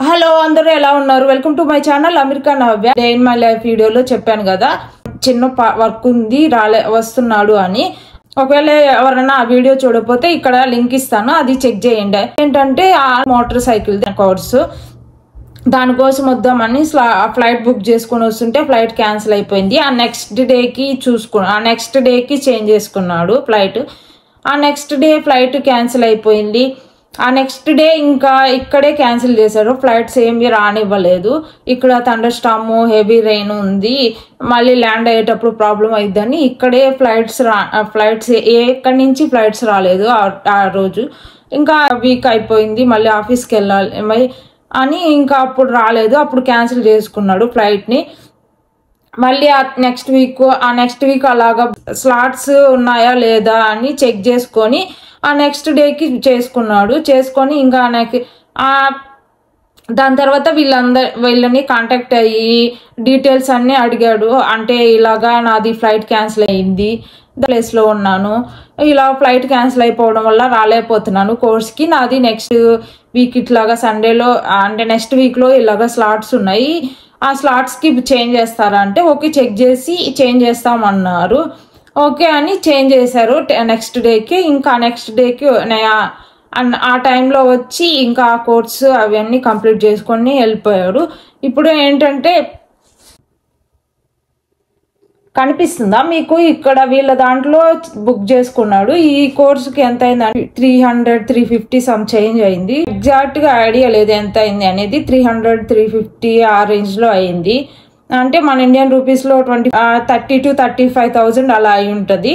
Hello అందరూ ఎలా ఉన్నారు? Welcome to my channel America Navya. Day in my life వీడియోలో చెప్పాను కదా, చిన్న వర్క్ ఉంది వస్తున్నాడు అని. ఒకవేళ ఎవరైనా ఆ వీడియో చూడకపోతే ఇక్కడ లింక్ ఇస్తాను, అది చెక్ చేయండి. ఏంటంటే ఆ మోటార్ సైకిల్ కోర్సు దానికోసం వద్దామని ఫ్లైట్ బుక్ చేసుకుని వస్తుంటే ఫ్లైట్ క్యాన్సిల్ అయిపోయింది. ఆ నెక్స్ట్ డేకి చేంజ్ చేసుకున్నాడు ఫ్లైట్. ఆ నెక్స్ట్ డే ఫ్లైట్ క్యాన్సిల్ అయిపోయింది. ఆ నెక్స్ట్ డే ఇంకా ఇక్కడే క్యాన్సిల్ చేశారు. ఫ్లైట్స్ ఏమి రానివ్వలేదు. ఇక్కడ థండర్ స్టార్మ్, హెవీ రెయిన్ ఉంది, మళ్ళీ ల్యాండ్ అయ్యేటప్పుడు ప్రాబ్లం అయిద్దని ఇక్కడే ఫ్లైట్స్ ఎక్కడి నుంచి ఫ్లైట్స్ రాలేదు ఆ రోజు. ఇంకా వీక్ అయిపోయింది, మళ్ళీ ఆఫీస్కి వెళ్ళాలి అని ఇంకా అప్పుడు రాలేదు. అప్పుడు క్యాన్సిల్ చేసుకున్నాడు ఫ్లైట్ని. మళ్ళీ ఆ నెక్స్ట్ వీక్ అలాగా స్లాట్స్ ఉన్నాయా లేదా అని చెక్ చేసుకొని ఆ నెక్స్ట్ డేకి చేసుకొని ఇంకా నాకు దాని తర్వాత వీళ్ళని కాంటాక్ట్ అయ్యి డీటెయిల్స్ అన్నీ అడిగాడు. అంటే ఇలాగా నాది ఫ్లైట్ క్యాన్సిల్ అయ్యింది, ప్లేస్లో ఉన్నాను, ఇలా ఫ్లైట్ క్యాన్సిల్ అయిపోవడం వల్ల రాలేకపోతున్నాను కోర్స్కి, నాది నెక్స్ట్ వీక్ ఇట్లాగా సండేలో అంటే నెక్స్ట్ వీక్లో ఇలాగా స్లాట్స్ ఉన్నాయి, ఆ స్లాట్స్కి చేంజ్ చేస్తారా అంటే ఓకే చెక్ చేసి చేంజ్ చేస్తామన్నారు. ఓకే అని చేంజ్ చేశారు నెక్స్ట్ డేకి. ఇంకా నెక్స్ట్ డేకి ఆ టైంలో వచ్చి ఇంకా ఆ కోర్స్ అవన్నీ కంప్లీట్ చేసుకొని వెళ్ళిపోయాడు. ఇప్పుడు ఏంటంటే కనిపిస్తుందా మీకు? ఇక్కడ వీళ్ళ దాంట్లో బుక్ చేసుకున్నాడు. ఈ కోర్సుకి ఎంత అయింది? 300-350 సమ్ చేంజ్ అయింది. ఎగ్జాక్ట్ గా ఐడియా లేదు ఎంత అయింది అనేది. 300-350 ఆ రేంజ్ లో అయింది. అంటే మన ఇండియన్ రూపీస్లో 30,000-35,000 అలా అయి ఉంటుంది.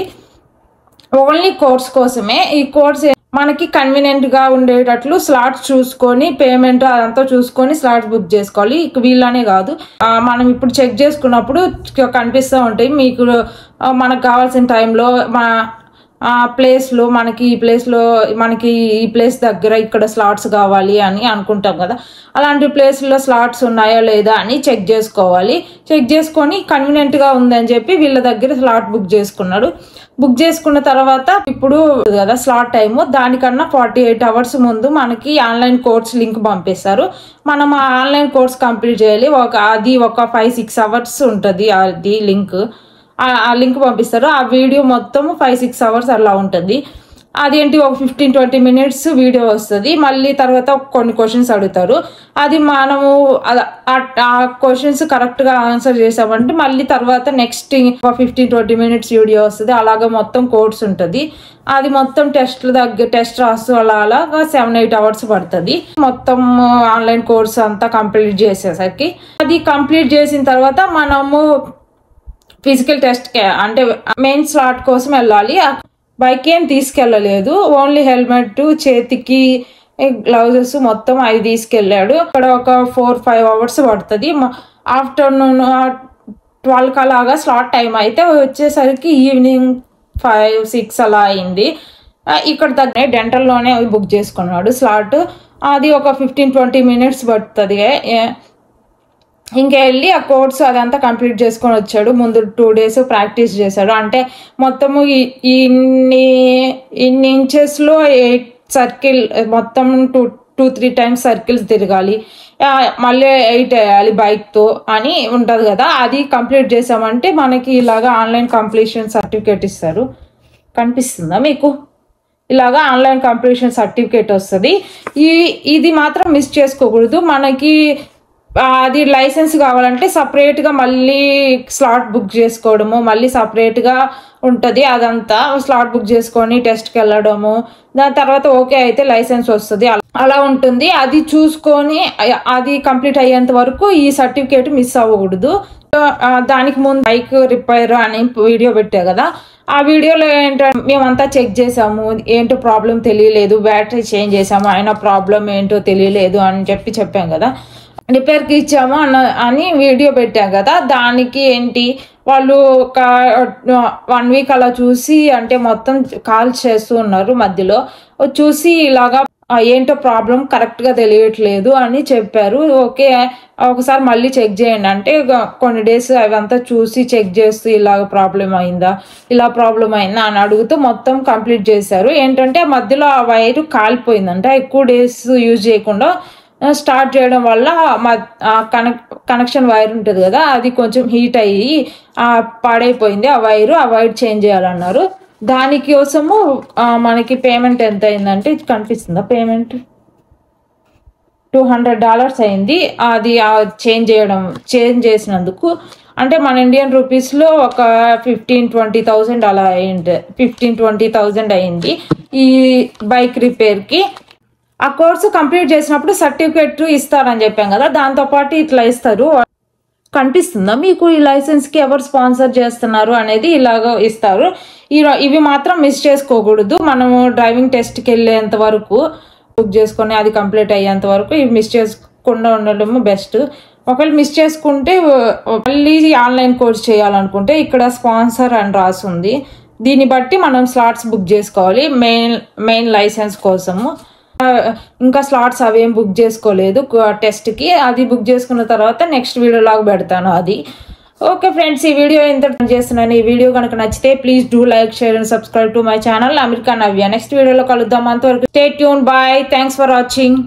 ఓన్లీ కోర్స్ కోసమే. ఈ కోర్స్ మనకి కన్వీనియంట్ గా ఉండేటట్లు స్లాట్స్ చూసుకొని పేమెంట్ అదంతా చూసుకొని స్లాట్స్ బుక్ చేసుకోవాలి. వీళ్ళనే కాదు, మనం ఇప్పుడు చెక్ చేసుకున్నప్పుడు కనిపిస్తూ ఉంటాయి మీకు మనకు కావాల్సిన టైంలో ప్లేస్లో మనకి ఈ ప్లేస్ దగ్గర ఇక్కడ స్లాట్స్ కావాలి అని అనుకుంటాం కదా, అలాంటి ప్లేస్లో స్లాట్స్ ఉన్నాయా లేదా అని చెక్ చేసుకోవాలి. చెక్ చేసుకొని కన్వీనియంట్గా ఉందని చెప్పి వీళ్ళ దగ్గర స్లాట్ బుక్ చేసుకున్నాడు. బుక్ చేసుకున్న తర్వాత ఇప్పుడు కదా స్లాట్ టైము, దానికన్నా 48 hours ముందు మనకి ఆన్లైన్ కోర్స్ లింక్ పంపిస్తారు. మనం ఆ ఆన్లైన్ కోర్స్ కంప్లీట్ చేయాలి. అది ఒక 5-6 hours ఉంటుంది. అది ఆ లింక్ పంపిస్తారు. ఆ వీడియో మొత్తం 5-6 hours అలా ఉంటుంది. అదేంటి ఒక 15-20 minutes వీడియో వస్తుంది. మళ్ళీ తర్వాత కొన్ని క్వశ్చన్స్ అడుగుతారు. అది మనము ఆ క్వశ్చన్స్ కరెక్ట్గా ఆన్సర్ చేసామంటే మళ్ళీ తర్వాత నెక్స్ట్ 15-20 minutes వీడియో వస్తుంది. అలాగా మొత్తం కోర్స్ ఉంటుంది. అది మొత్తం టెస్ట్ రాస్తూ అలాగా 7-8 hours పడుతుంది. మొత్తం ఆన్లైన్ కోర్స్ అంతా కంప్లీట్ చేసేసరికి. అది కంప్లీట్ చేసిన తర్వాత మనము ఫిజికల్ టెస్ట్ అంటే మెయిన్ స్లాట్ కోసం వెళ్ళాలి. బైక్ ఏం తీసుకెళ్ళలేదు, ఓన్లీ హెల్మెట్, చేతికి గ్లౌజెస్ మొత్తం అవి తీసుకెళ్ళాడు. అక్కడ ఒక 4-5 hours పడుతుంది. ఆఫ్టర్నూన్ 12 అలాగా స్లాట్ టైం అయితే వచ్చేసరికి ఈవినింగ్ 5-6 అలా అయింది. ఇక్కడ దగ్గర డెంటల్లోనే బుక్ చేసుకున్నాడు స్లాట్. అది ఒక 15-20 minutes పడుతుంది. ఇంకా వెళ్ళి ఆ కోర్స్ అదంతా కంప్లీట్ చేసుకొని వచ్చాడు. ముందు 2 days ప్రాక్టీస్ చేశాడు. అంటే మొత్తము ఇన్ని ఇంచెస్లో 8 circle మొత్తం 2-3 times సర్కిల్స్ తిరగాలి, మళ్ళీ 8 వేయాలి బైక్తో అని ఉంటుంది కదా. అది కంప్లీట్ చేసామంటే మనకి ఇలాగా ఆన్లైన్ కంప్లీషన్ సర్టిఫికేట్ ఇస్తారు. కనిపిస్తుందా మీకు? ఇలాగా ఆన్లైన్ కంప్లీషన్ సర్టిఫికేట్ వస్తుంది. ఇది మాత్రం మిస్ చేసుకోకూడదు. మనకి అది లైసెన్స్ కావాలంటే సపరేట్గా మళ్ళీ స్లాట్ బుక్ చేసుకోవడము, మళ్ళీ సపరేట్గా ఉంటుంది. అదంతా స్లాట్ బుక్ చేసుకొని టెస్ట్కి వెళ్ళడము, దాని తర్వాత ఓకే అయితే లైసెన్స్ వస్తుంది, అలా ఉంటుంది. అది చూసుకొని అది కంప్లీట్ అయ్యేంత వరకు ఈ సర్టిఫికేట్ మిస్ అవ్వకూడదు. దానికి ముందు బైక్ రిపేర్ అని వీడియో పెట్టా కదా, ఆ వీడియోలో ఏంటంటే మేమంతా చెక్ చేసాము, ఏంటో ప్రాబ్లం తెలియలేదు, బ్యాటరీ చేంజ్ చేసాము, అయినా ప్రాబ్లం ఏంటో తెలియలేదు అని చెప్పాం కదా, రిపేర్కి ఇచ్చాము అని వీడియో పెట్టాం కదా. దానికి ఏంటి వాళ్ళు ఒక 1 week అలా చూసి, అంటే మొత్తం కాల్ చేస్తూ ఉన్నారు, మధ్యలో చూసి ఇలాగా ఏంటో ప్రాబ్లం కరెక్ట్గా తెలియట్లేదు అని చెప్పారు. ఓకే ఒకసారి మళ్ళీ చెక్ చేయండి అంటే కొన్ని డేస్ అవంతా చూసి చెక్ చేస్తూ ఇలాగ ప్రాబ్లం అయిందా అని అడుగుతూ మొత్తం కంప్లీట్ చేశారు. ఏంటంటే మధ్యలో ఆ వైరు కాలిపోయిందంట. ఎక్కువ డేస్ యూజ్ చేయకుండా స్టార్ట్ చేయడం వల్ల కనెక్షన్ వైర్ ఉంటుంది కదా, అది కొంచెం హీట్ అయ్యి పాడైపోయింది ఆ వైర్ చేంజ్ చేయాలన్నారు. దానికోసము మనకి పేమెంట్ ఎంత అయిందంటే ఇది కనిపిస్తుందా, పేమెంట్ $200 అయింది. అది చేంజ్ చేసినందుకు. అంటే మన ఇండియన్ రూపీస్లో ఒక 15-20,000 అలా అయింది, 15-20,000 అయింది ఈ బైక్ రిపేర్కి. ఆ కోర్సు కంప్లీట్ చేసినప్పుడు సర్టిఫికేట్ ఇస్తారని చెప్పాం కదా, దాంతోపాటు ఇట్లా ఇస్తారు. కనిపిస్తుందా మీకు ఈ లైసెన్స్కి ఎవరు స్పాన్సర్ చేస్తున్నారు అనేది ఇలాగ ఇస్తారు. ఇవి మాత్రం మిస్ చేసుకోకూడదు. మనము డ్రైవింగ్ టెస్ట్కి వెళ్ళేంత వరకు బుక్ చేసుకొని అది కంప్లీట్ అయ్యేంత వరకు ఇవి మిస్ చేసుకోకుండా ఉండడము బెస్ట్. ఒకవేళ మిస్ చేసుకుంటే మళ్ళీ ఆన్లైన్ కోర్స్ చేయాలనుకుంటే ఇక్కడ స్పాన్సర్ అని రాస్తుంది. దీన్ని బట్టి మనం స్లాట్స్ బుక్ చేసుకోవాలి మెయిన్ లైసెన్స్ కోసము. ఇంకా స్లాట్స్ అవేం బుక్ చేసుకోలేదు టెస్ట్కి. అది బుక్ చేసుకున్న తర్వాత నెక్స్ట్ వీడియోలాగా పెడతాను అది. ఓకే ఫ్రెండ్స్, ఈ వీడియో ఎంత చేస్తున్నాను. ఈ వీడియో కనుక నచ్చితే please do like, share and subscribe to my channel America Navya. Next వీడియోలో కలుద్దాం. అంతవరకు stay tune, bye, thanks for watching.